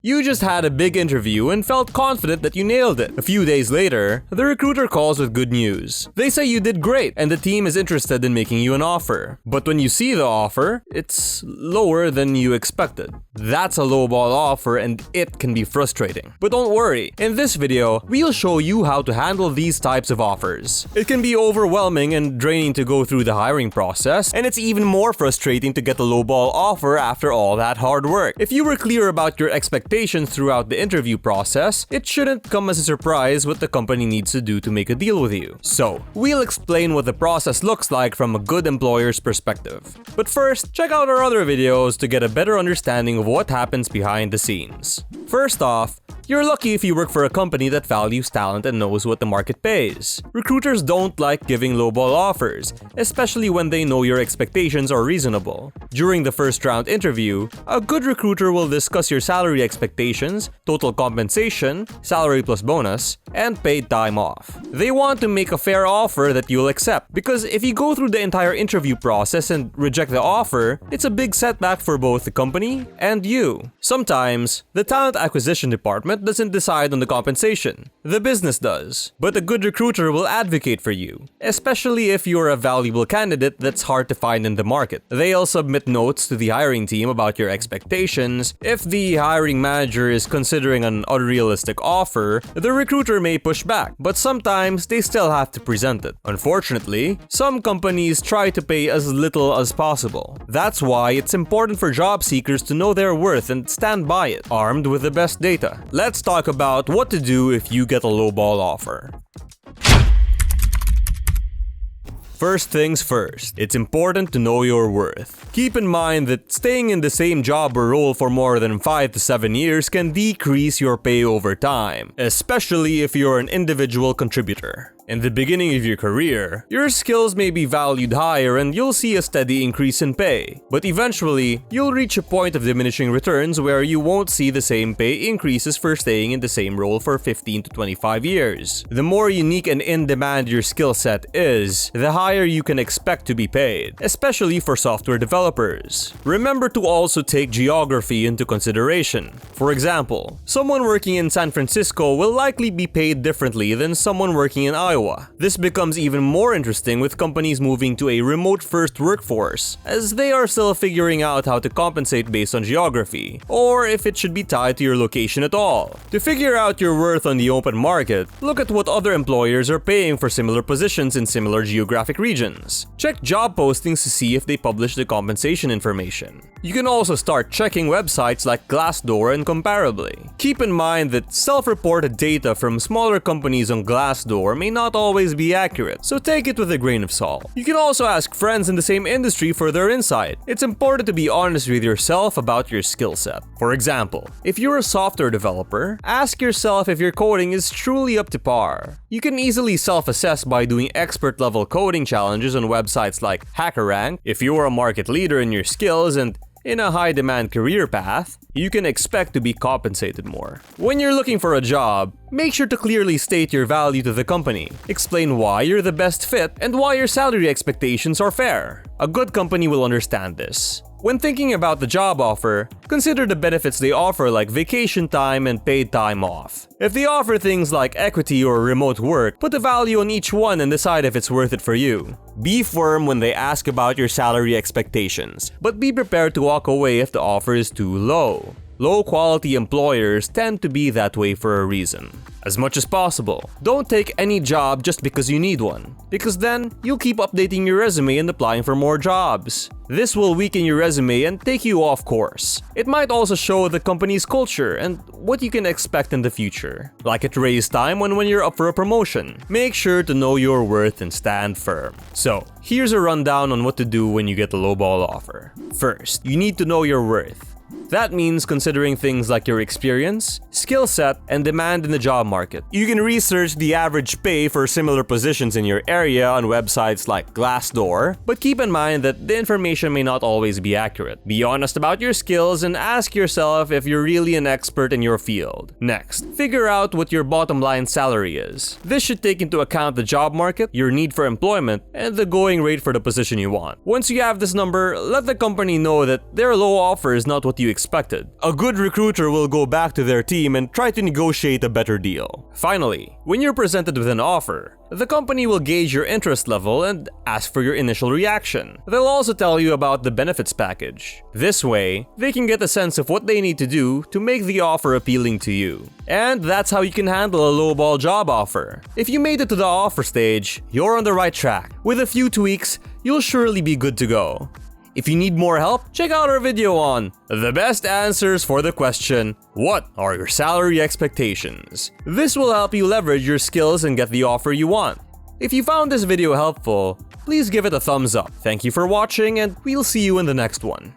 You just had a big interview and felt confident that you nailed it. A few days later, the recruiter calls with good news. They say you did great and the team is interested in making you an offer. But when you see the offer, it's lower than you expected. That's a lowball offer and it can be frustrating. But don't worry, in this video, we'll show you how to handle these types of offers. It can be overwhelming and draining to go through the hiring process, and it's even more frustrating to get a lowball offer after all that hard work. If you were clear about your expectations throughout the interview process, it shouldn't come as a surprise what the company needs to do to make a deal with you. So, we'll explain what the process looks like from a good employer's perspective. But first, check out our other videos to get a better understanding of what happens behind the scenes. First off, you're lucky if you work for a company that values talent and knows what the market pays. Recruiters don't like giving lowball offers, especially when they know your expectations are reasonable. During the first round interview, a good recruiter will discuss your salary expectations, total compensation, salary plus bonus, and paid time off. They want to make a fair offer that you'll accept, because if you go through the entire interview process and reject the offer, it's a big setback for both the company and you. Sometimes, the talent acquisition department doesn't decide on the compensation. The business does. But a good recruiter will advocate for you, especially if you're a valuable candidate that's hard to find in the market. They'll submit notes to the hiring team about your expectations. If the hiring manager is considering an unrealistic offer, the recruiter may push back, but sometimes they still have to present it. Unfortunately, some companies try to pay as little as possible. That's why it's important for job seekers to know their worth and stand by it, armed with the best data. Let's talk about what to do if you get a lowball offer. First things first, it's important to know your worth. Keep in mind that staying in the same job or role for more than 5 to 7 years can decrease your pay over time, especially if you're an individual contributor. In the beginning of your career, your skills may be valued higher and you'll see a steady increase in pay. But eventually, you'll reach a point of diminishing returns where you won't see the same pay increases for staying in the same role for 15 to 25 years. The more unique and in-demand your skill set is, the higher you can expect to be paid, especially for software developers. Remember to also take geography into consideration. For example, someone working in San Francisco will likely be paid differently than someone working in Iowa. This becomes even more interesting with companies moving to a remote-first workforce, as they are still figuring out how to compensate based on geography, or if it should be tied to your location at all. To figure out your worth on the open market, look at what other employers are paying for similar positions in similar geographic regions. Check job postings to see if they publish the compensation information. You can also start checking websites like Glassdoor and Comparably. Keep in mind that self-reported data from smaller companies on Glassdoor may not always be accurate, so take it with a grain of salt. You can also ask friends in the same industry for their insight. It's important to be honest with yourself about your skill set. For example, if you're a software developer, ask yourself if your coding is truly up to par. You can easily self-assess by doing expert-level coding challenges on websites like HackerRank. If you're a market leader in your skills and in a high-demand career path, you can expect to be compensated more. When you're looking for a job, make sure to clearly state your value to the company. Explain why you're the best fit and why your salary expectations are fair. A good company will understand this. When thinking about the job offer, consider the benefits they offer like vacation time and paid time off. If they offer things like equity or remote work, put a value on each one and decide if it's worth it for you. Be firm when they ask about your salary expectations, but be prepared to walk away if the offer is too low. Low-quality employers tend to be that way for a reason. As much as possible, don't take any job just because you need one, because then you'll keep updating your resume and applying for more jobs. This will weaken your resume and take you off course. It might also show the company's culture and what you can expect in the future. Like at raise time when you're up for a promotion. Make sure to know your worth and stand firm. So, here's a rundown on what to do when you get a lowball offer. First, you need to know your worth. That means considering things like your experience, skill set, and demand in the job market. You can research the average pay for similar positions in your area on websites like Glassdoor, but keep in mind that the information may not always be accurate. Be honest about your skills and ask yourself if you're really an expert in your field. Next, figure out what your bottom line salary is. This should take into account the job market, your need for employment, and the going rate for the position you want. Once you have this number, let the company know that their low offer is not what what you expected. A good recruiter will go back to their team and try to negotiate a better deal. Finally, when you're presented with an offer, the company will gauge your interest level and ask for your initial reaction. They'll also tell you about the benefits package. This way, they can get a sense of what they need to do to make the offer appealing to you. And that's how you can handle a lowball job offer. If you made it to the offer stage, you're on the right track. With a few tweaks, you'll surely be good to go. If you need more help, check out our video on the best answers for the question, what are your salary expectations? This will help you leverage your skills and get the offer you want. If you found this video helpful, please give it a thumbs up. Thank you for watching, and we'll see you in the next one.